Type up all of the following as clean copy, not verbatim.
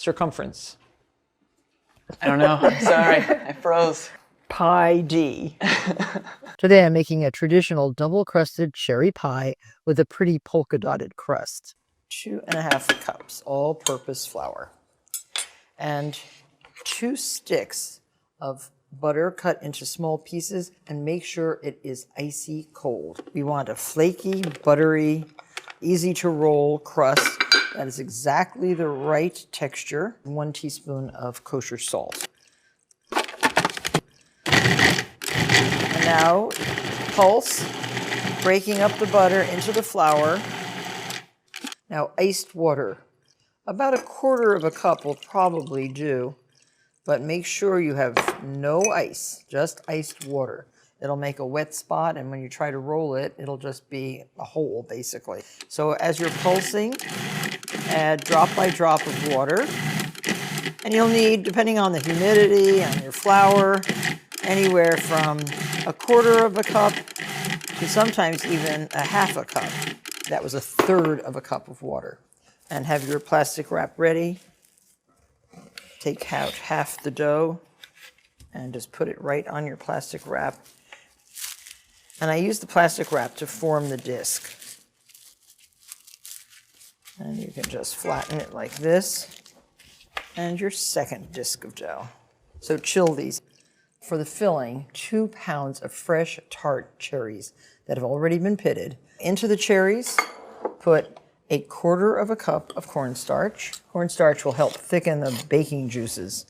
circumference? I don't know. I'm sorry. I froze. Pi D. Today I'm making a traditional double-crusted cherry pie with a pretty polka-dotted crust. 2.5 cups all-purpose flour and 2 sticks of butter cut into small pieces, and make sure it is icy cold. We want a flaky, buttery, easy to roll crust that is exactly the right texture. 1 teaspoon of kosher salt. And now pulse, breaking up the butter into the flour. Now iced water. About 1/4 cup will probably do, but make sure you have no ice, just iced water. It'll make a wet spot, and when you try to roll it, it'll just be a hole, basically. So as you're pulsing, add drop by drop of water. And you'll need, depending on the humidity and your flour, anywhere from 1/4 cup to sometimes even 1/2 cup. That was 1/3 cup of water. And have your plastic wrap ready. Take out half the dough and just put it right on your plastic wrap. And I use the plastic wrap to form the disc. And you can just flatten it like this. And your second disc of dough. So chill these. For the filling, 2 pounds of fresh tart cherries that have already been pitted. Into the cherries, put 1/4 cup of cornstarch. Cornstarch will help thicken the baking juices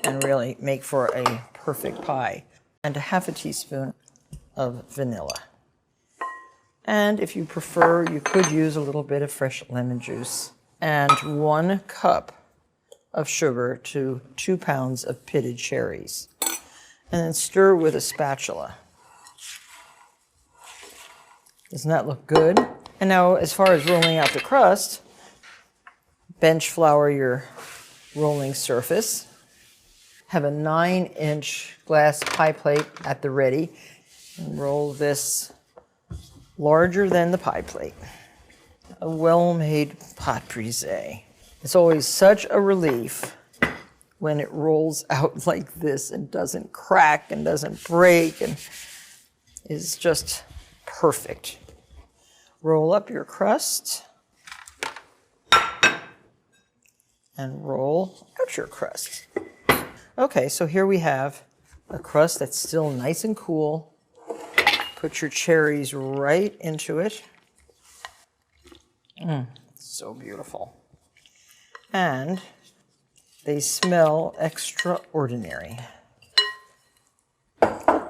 and really make for a perfect pie. And 1/2 teaspoon of vanilla. And if you prefer, you could use a little bit of fresh lemon juice. And 1 cup of sugar to 2 pounds of pitted cherries. And then stir with a spatula. Doesn't that look good? And now, as far as rolling out the crust, bench flour your rolling surface. Have a 9-inch glass pie plate at the ready. And roll this larger than the pie plate. A well-made pâte brisée. It's always such a relief when it rolls out like this and doesn't crack and doesn't break and is just perfect. Roll up your crust and roll out your crust. Okay, so here we have a crust that's still nice and cool. Put your cherries right into it. So beautiful. And they smell extraordinary.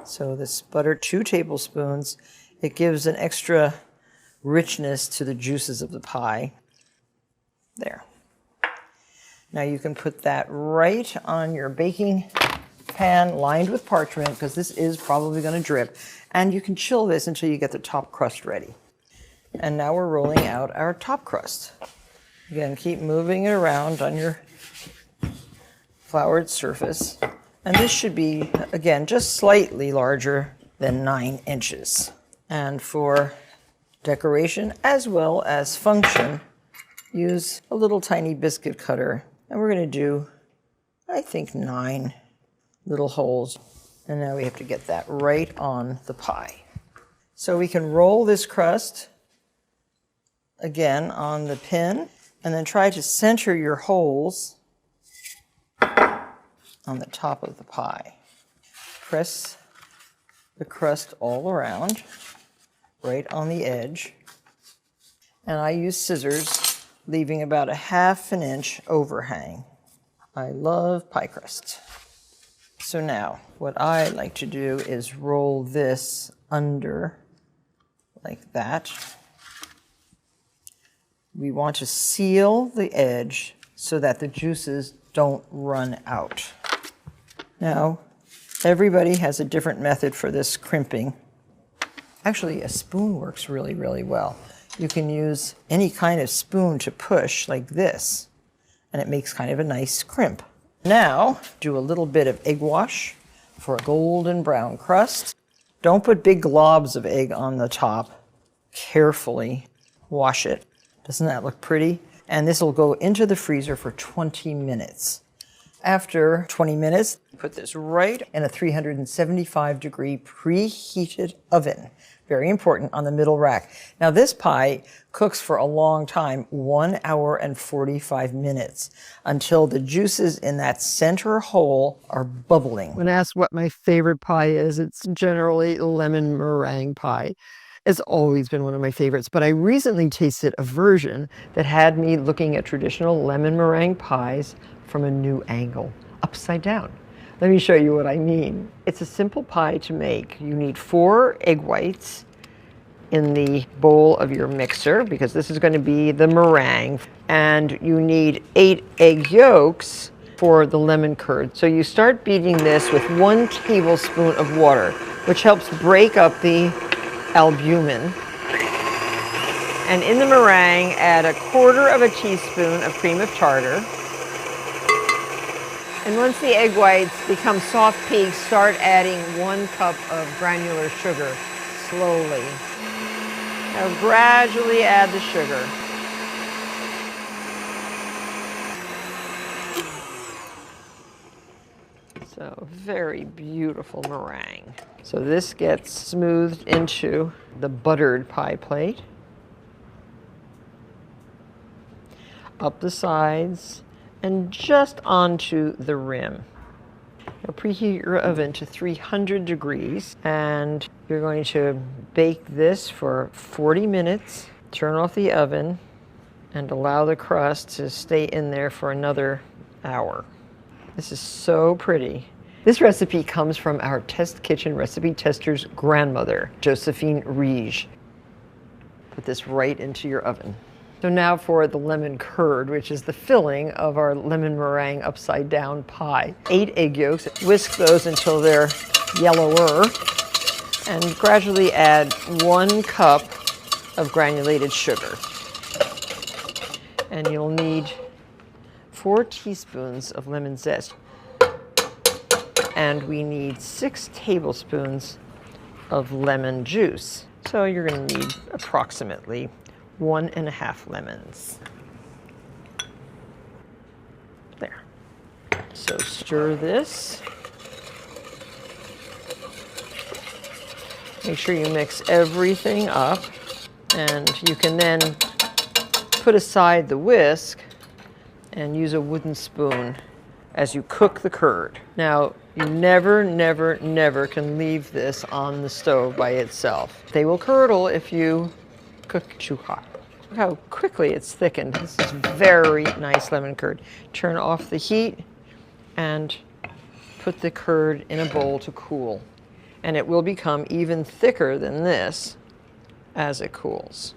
So this butter, 2 tablespoons, it gives an extra richness to the juices of the pie. There. Now you can put that right on your baking pan lined with parchment, because this is probably going to drip. And you can chill this until you get the top crust ready. And now we're rolling out our top crust. Again, keep moving it around on your floured surface. And this should be, again, just slightly larger than 9 inches. And for decoration as well as function, use a little tiny biscuit cutter. And we're going to do, I think, 9 little holes. And now we have to get that right on the pie. So we can roll this crust again on the pin, and then try to center your holes on the top of the pie. Press the crust all around, right on the edge. And I use scissors, leaving about a 1/2 inch overhang. I love pie crust. So now, what I like to do is roll this under like that. We want to seal the edge so that the juices don't run out. Now, everybody has a different method for this crimping. Actually, a spoon works really, really well. You can use any kind of spoon to push like this, and it makes kind of a nice crimp. Now, do a little bit of egg wash for a golden brown crust. Don't put big globs of egg on the top. Carefully wash it. Doesn't that look pretty? And this will go into the freezer for 20 minutes. After 20 minutes, put this right in a 375-degree preheated oven. Very important, on the middle rack. Now this pie cooks for a long time, 1 hour and 45 minutes, until the juices in that center hole are bubbling. When asked what my favorite pie is, it's generally lemon meringue pie. It's always been one of my favorites, but I recently tasted a version that had me looking at traditional lemon meringue pies from a new angle, upside down. Let me show you what I mean. It's a simple pie to make. You need 4 egg whites in the bowl of your mixer, because this is going to be the meringue, and you need 8 egg yolks for the lemon curd. So you start beating this with 1 tablespoon of water, which helps break up the albumin. And in the meringue, add 1/4 teaspoon of cream of tartar. And once the egg whites become soft peaks, start adding 1 cup of granular sugar slowly. Now gradually add the sugar. So very beautiful meringue. So this gets smoothed into the buttered pie plate, up the sides, and just onto the rim. Now preheat your oven to 300 degrees, and you're going to bake this for 40 minutes. Turn off the oven and allow the crust to stay in there for another hour. This is so pretty. This recipe comes from our test kitchen recipe tester's grandmother, Josephine Riege. Put this right into your oven. So now for the lemon curd, which is the filling of our lemon meringue upside down pie. 8 egg yolks, whisk those until they're yellower, and gradually add 1 cup of granulated sugar. And you'll need 4 teaspoons of lemon zest. And we need 6 tablespoons of lemon juice. So you're going to need approximately 1½ lemons. There. So stir this. Make sure you mix everything up, and you can then put aside the whisk and use a wooden spoon as you cook the curd. Now, you never, never, never can leave this on the stove by itself. They will curdle if you cook too hot. Look how quickly it's thickened. This is very nice lemon curd. Turn off the heat and put the curd in a bowl to cool. And it will become even thicker than this as it cools.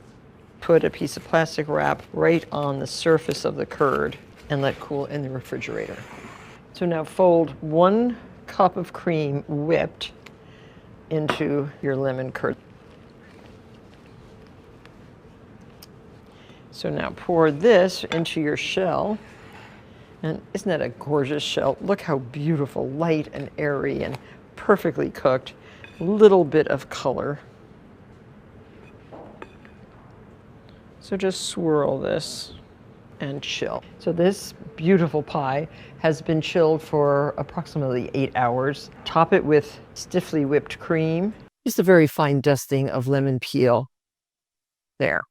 Put a piece of plastic wrap right on the surface of the curd and let cool in the refrigerator. So now fold 1 cup of cream whipped into your lemon curd. So now pour this into your shell. And isn't that a gorgeous shell? Look how beautiful, light and airy and perfectly cooked. A little bit of color. So just swirl this and chill. So this beautiful pie has been chilled for approximately 8 hours. Top it with stiffly whipped cream. Just a very fine dusting of lemon peel. There.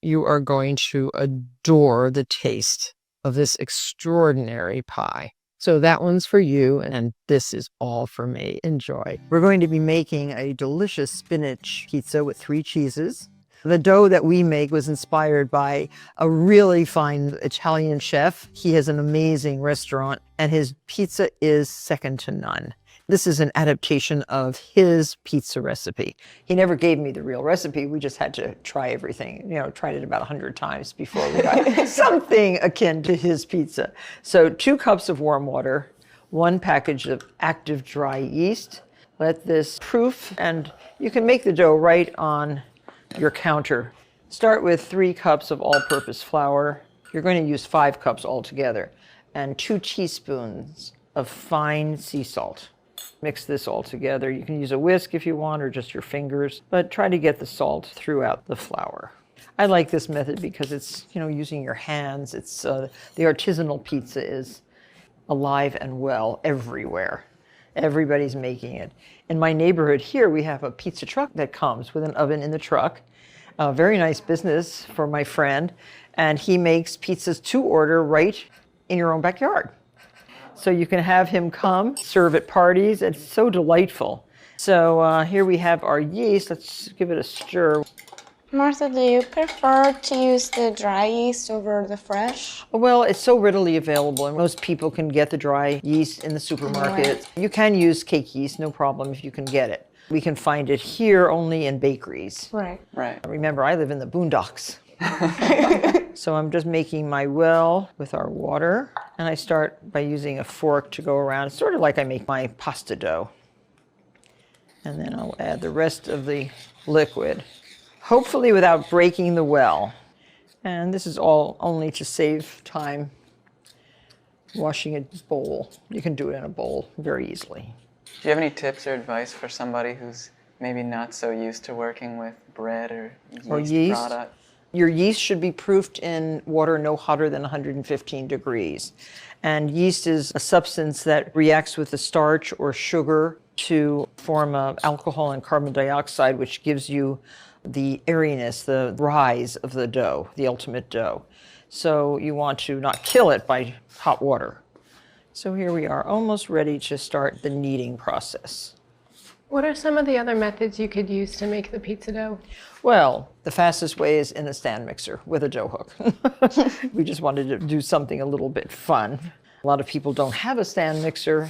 You are going to adore the taste of this extraordinary pie. So that one's for you, and this is all for me. Enjoy. We're going to be making a delicious spinach pizza with 3 cheeses. The dough that we make was inspired by a really fine Italian chef. He has an amazing restaurant, and his pizza is second to none. This is an adaptation of his pizza recipe. He never gave me the real recipe. We just had to try everything. You know, tried it about 100 times before we got something akin to his pizza. So 2 cups of warm water, 1 package of active dry yeast. Let this proof, and you can make the dough right on your counter. Start with 3 cups of all-purpose flour. You're going to use 5 cups altogether, and 2 teaspoons of fine sea salt. Mix this all together. You can use a whisk if you want, or just your fingers, but try to get the salt throughout the flour. I like this method because it's, using your hands. It's the artisanal pizza is alive and well everywhere. Everybody's making it. In my neighborhood here, we have a pizza truck that comes with an oven in the truck. A very nice business for my friend. And he makes pizzas to order right in your own backyard. So you can have him come, serve at parties. It's so delightful. So here we have our yeast. Let's give it a stir. Martha, do you prefer to use the dry yeast over the fresh? Well, it's so readily available, and most people can get the dry yeast in the supermarket. Right. You can use cake yeast, no problem if you can get it. We can find it here only in bakeries. Right. Right. Remember, I live in the boondocks. So I'm just making my well with our water, and I start by using a fork to go around. It's sort of like I make my pasta dough. And then I'll add the rest of the liquid, hopefully without breaking the well. And this is all only to save time washing a bowl. You can do it in a bowl very easily. Do you have any tips or advice for somebody who's maybe not so used to working with bread or yeast product? Your yeast should be proofed in water no hotter than 115 degrees. And yeast is a substance that reacts with the starch or sugar to form alcohol and carbon dioxide, which gives you the airiness, the rise of the dough, the ultimate dough. So you want to not kill it by hot water. So here we are, almost ready to start the kneading process. What are some of the other methods you could use to make the pizza dough? Well, the fastest way is in a stand mixer with a dough hook. We just wanted to do something a little bit fun. A lot of people don't have a stand mixer,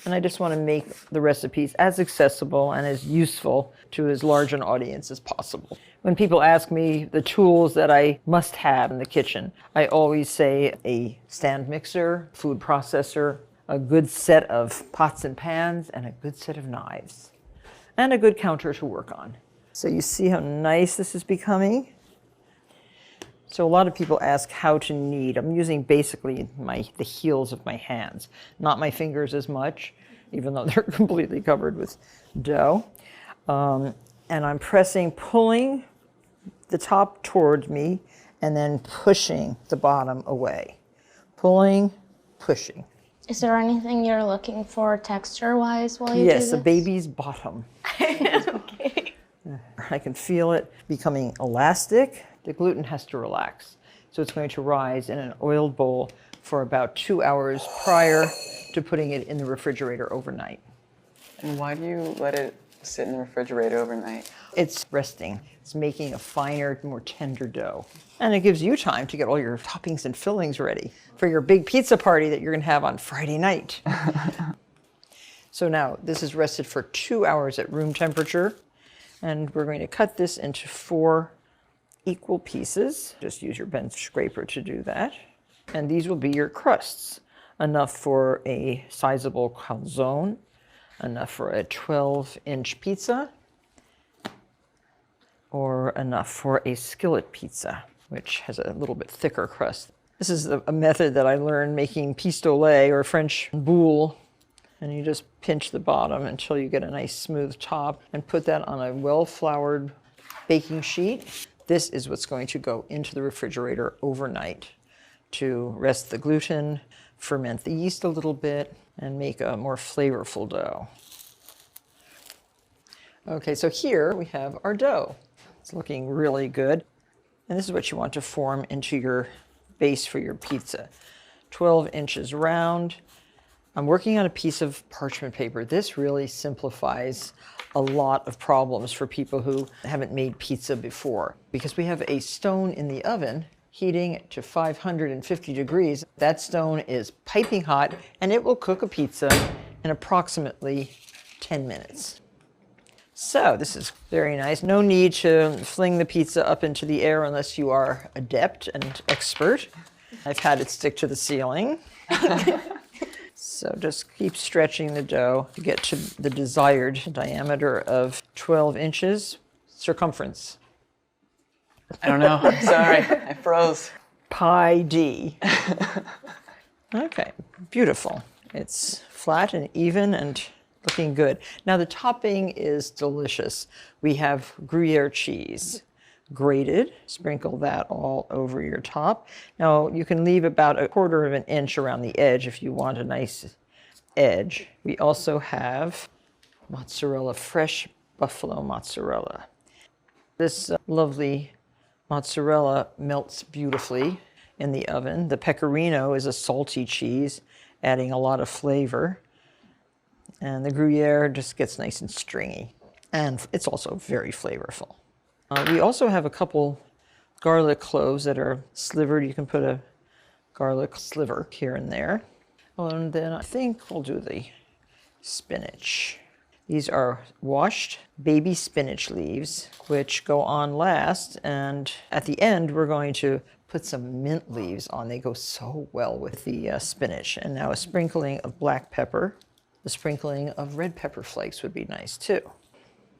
and I just want to make the recipes as accessible and as useful to as large an audience as possible. When people ask me the tools that I must have in the kitchen, I always say a stand mixer, food processor, a good set of pots and pans, and a good set of knives, and a good counter to work on. So you see how nice this is becoming? So a lot of people ask how to knead. I'm using basically the heels of my hands, not my fingers as much, even though they're completely covered with dough. And I'm pulling the top towards me, and then pushing the bottom away. Pulling, pushing. Is there anything you're looking for texture-wise while you do Yes, this? a baby's bottom. Okay. I can feel it becoming elastic. The gluten has to relax. So it's going to rise in an oiled bowl for about 2 hours prior to putting it in the refrigerator overnight. And why do you let it sit in the refrigerator overnight? It's resting. It's making a finer, more tender dough. And it gives you time to get all your toppings and fillings ready for your big pizza party that you're going to have on Friday night. So now this is rested for 2 hours at room temperature. And we're going to cut this into 4 equal pieces. Just use your bench scraper to do that. And these will be your crusts. Enough for a sizable calzone, enough for a 12-inch pizza, or enough for a skillet pizza, which has a little bit thicker crust. This is a method that I learned making pistolet or French boule. And you just pinch the bottom until you get a nice smooth top and put that on a well-floured baking sheet. This is what's going to go into the refrigerator overnight to rest the gluten, ferment the yeast a little bit, and make a more flavorful dough. Okay, so here we have our dough. It's looking really good. And this is what you want to form into your base for your pizza. 12 inches round. I'm working on a piece of parchment paper. This really simplifies a lot of problems for people who haven't made pizza before, because we have a stone in the oven heating to 550 degrees. That stone is piping hot, and it will cook a pizza in approximately 10 minutes. So this is very nice. No need to fling the pizza up into the air unless you are adept and expert. I've had it stick to the ceiling. So just keep stretching the dough to get to the desired diameter of 12 inches circumference. I don't know. I'm sorry. I froze. Pi D. Okay, beautiful. It's flat and even and looking good. Now the topping is delicious. We have Gruyere cheese, grated. Sprinkle that all over your top. Now you can leave about 1/4 of an inch around the edge if you want a nice edge. We also have mozzarella, fresh buffalo mozzarella. This lovely mozzarella melts beautifully in the oven. The pecorino is a salty cheese, adding a lot of flavor. And the Gruyere just gets nice and stringy. And it's also very flavorful. We also have a couple garlic cloves that are slivered. You can put a garlic sliver here and there. And then I think we'll do the spinach. These are washed baby spinach leaves, which go on last. And at the end, we're going to put some mint leaves on. They go so well with the spinach. And now a sprinkling of black pepper. The sprinkling of red pepper flakes would be nice too.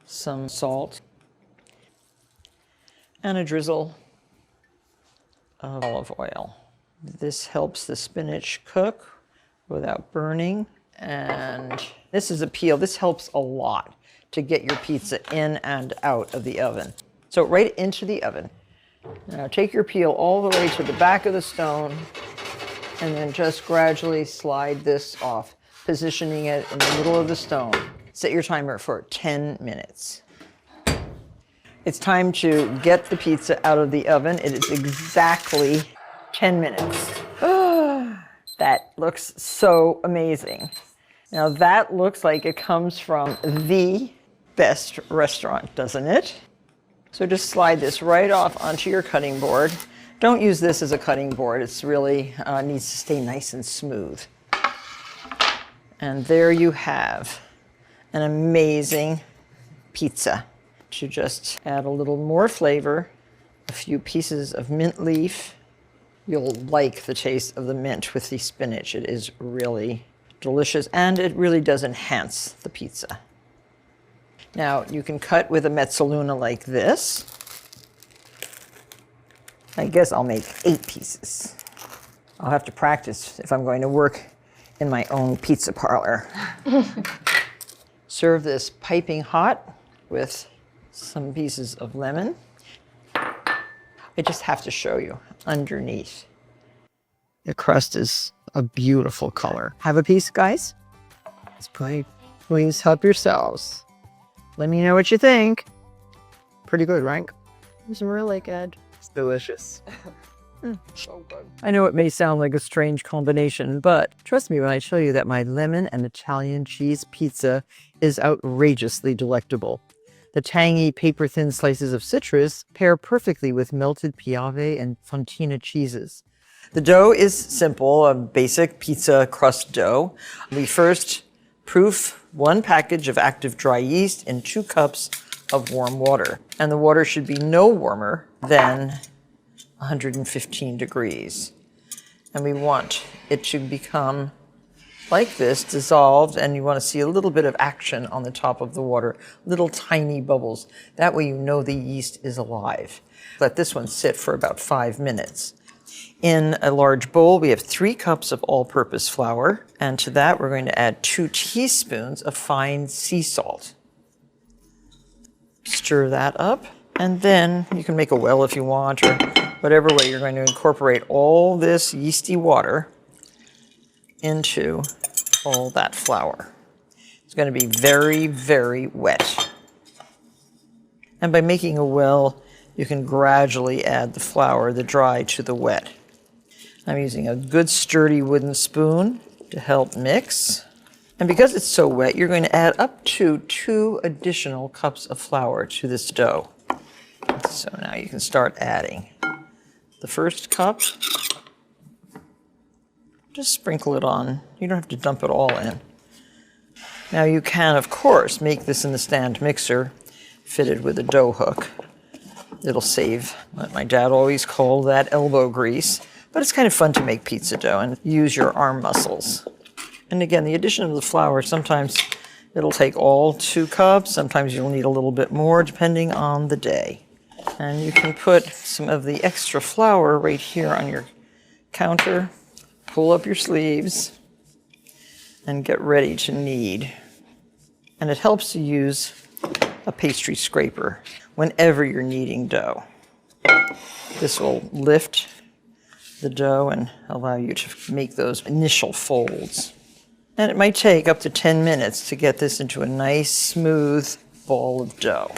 Some salt. And a drizzle of olive oil. This helps the spinach cook without burning. And this is a peel. This helps a lot to get your pizza in and out of the oven. So right into the oven. Now take your peel all the way to the back of the stone and then just gradually slide this off, positioning it in the middle of the stone. Set your timer for 10 minutes. It's time to get the pizza out of the oven. It is exactly 10 minutes. That looks so amazing. Now that looks like it comes from the best restaurant, doesn't it? So just slide this right off onto your cutting board. Don't use this as a cutting board. It's really needs to stay nice and smooth. And there you have an amazing pizza. To just add a little more flavor, a few pieces of mint leaf. You'll like the taste of the mint with the spinach. It is really delicious, and it really does enhance the pizza. Now, you can cut with a mezzaluna like this. I guess I'll make 8 pieces. I'll have to practice if I'm going to work in my own pizza parlor. Serve this piping hot with some pieces of lemon. I just have to show you underneath. The crust is a beautiful color. Have a piece, guys? Please help yourselves. Let me know what you think. Pretty good, right? It's really good. It's delicious. So good. I know it may sound like a strange combination, but trust me when I tell you that my lemon and Italian cheese pizza is outrageously delectable. The tangy, paper-thin slices of citrus pair perfectly with melted Piave and Fontina cheeses. The dough is simple, a basic pizza crust dough. We first proof 1 package of active dry yeast in 2 cups of warm water. And the water should be no warmer than 115 degrees. And we want it to become like this, dissolved, and you want to see a little bit of action on the top of the water, little tiny bubbles. That way you know the yeast is alive. Let this one sit for about 5 minutes. In a large bowl, we have 3 cups of all-purpose flour, and to that we're going to add 2 teaspoons of fine sea salt. Stir that up, and then you can make a well if you want, or whatever way you're going to incorporate all this yeasty water into all that flour. It's going to be very, very wet. And by making a well, you can gradually add the flour, the dry to the wet. I'm using a good sturdy wooden spoon to help mix. And because it's so wet, you're going to add up to 2 additional cups of flour to this dough. So now you can start adding. The first cup, just sprinkle it on. You don't have to dump it all in. Now you can, of course, make this in the stand mixer fitted with a dough hook. It'll save what my dad always called that elbow grease. But it's kind of fun to make pizza dough and use your arm muscles. And again, the addition of the flour, sometimes it'll take all 2 cups. Sometimes you'll need a little bit more depending on the day. And you can put some of the extra flour right here on your counter. Pull up your sleeves and get ready to knead. And it helps to use a pastry scraper whenever you're kneading dough. This will lift the dough and allow you to make those initial folds. And it might take up to 10 minutes to get this into a nice, smooth ball of dough.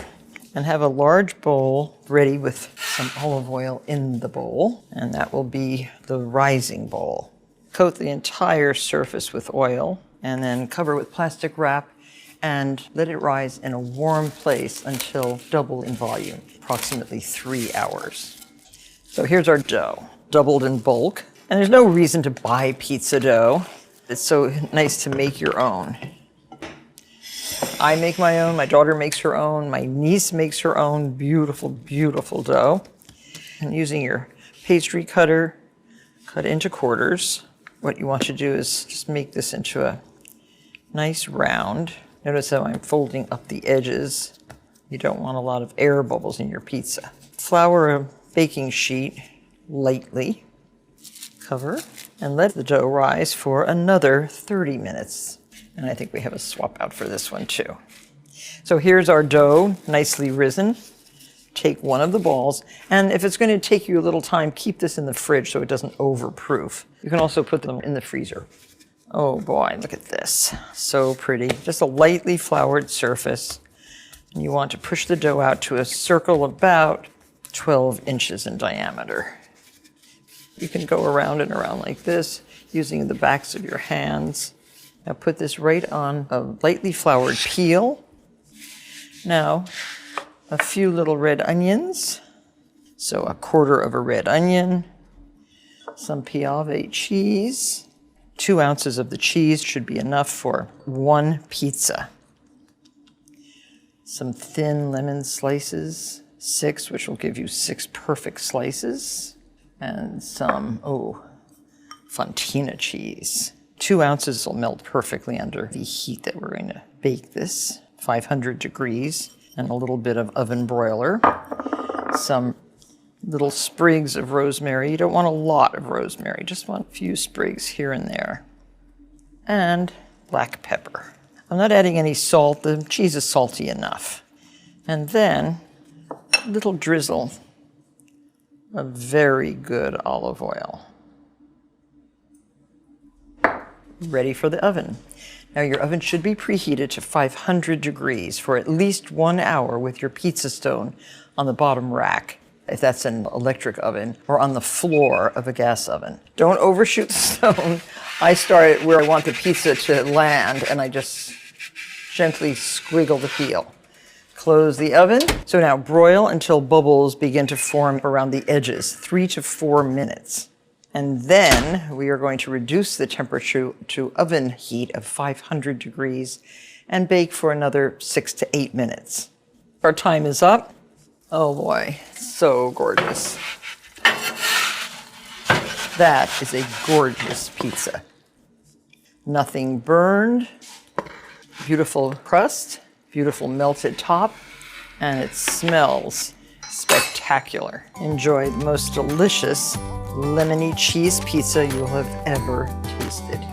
And have a large bowl ready with some olive oil in the bowl, and that will be the rising bowl. Coat the entire surface with oil, and then cover with plastic wrap and let it rise in a warm place until double in volume, approximately 3 hours. So here's our dough, doubled in bulk. And there's no reason to buy pizza dough. It's so nice to make your own. I make my own, my daughter makes her own, my niece makes her own beautiful, beautiful dough. And using your pastry cutter, cut into quarters. What you want to do is just make this into a nice round. Notice how I'm folding up the edges. You don't want a lot of air bubbles in your pizza. Flour a baking sheet lightly, cover, and let the dough rise for another 30 minutes. And I think we have a swap out for this one too. So here's our dough, nicely risen. Take one of the balls, and if it's going to take you a little time, keep this in the fridge so it doesn't overproof. You can also put them in the freezer. Oh boy, look at this. So pretty. Just a lightly floured surface. And you want to push the dough out to a circle about 12 inches in diameter. You can go around and around like this using the backs of your hands. Now put this right on a lightly floured peel. Now, a few little red onions. So a quarter of a red onion, some Piave cheese. 2 ounces of the cheese should be enough for 1 pizza. Some thin lemon slices, 6, which will give you 6 perfect slices. And some, Fontina cheese. 2 ounces will melt perfectly under the heat that we're going to bake this, 500 degrees, and a little bit of oven broiler. Some little sprigs of rosemary. You don't want a lot of rosemary, just want a few sprigs here and there. And black pepper. I'm not adding any salt, the cheese is salty enough. And then a little drizzle of very good olive oil. Ready for the oven. Now your oven should be preheated to 500 degrees for at least 1 hour with your pizza stone on the bottom rack, if that's an electric oven, or on the floor of a gas oven. Don't overshoot the stone. I start it where I want the pizza to land, and I just gently squiggle the peel. Close the oven. So now broil until bubbles begin to form around the edges, 3 to 4 minutes. And then we are going to reduce the temperature to oven heat of 500 degrees and bake for another 6 to 8 minutes. Our time is up. Oh boy, so gorgeous. That is a gorgeous pizza. Nothing burned, beautiful crust, beautiful melted top, and it smells spectacular. Enjoy the most delicious lemony cheese pizza you will have ever tasted.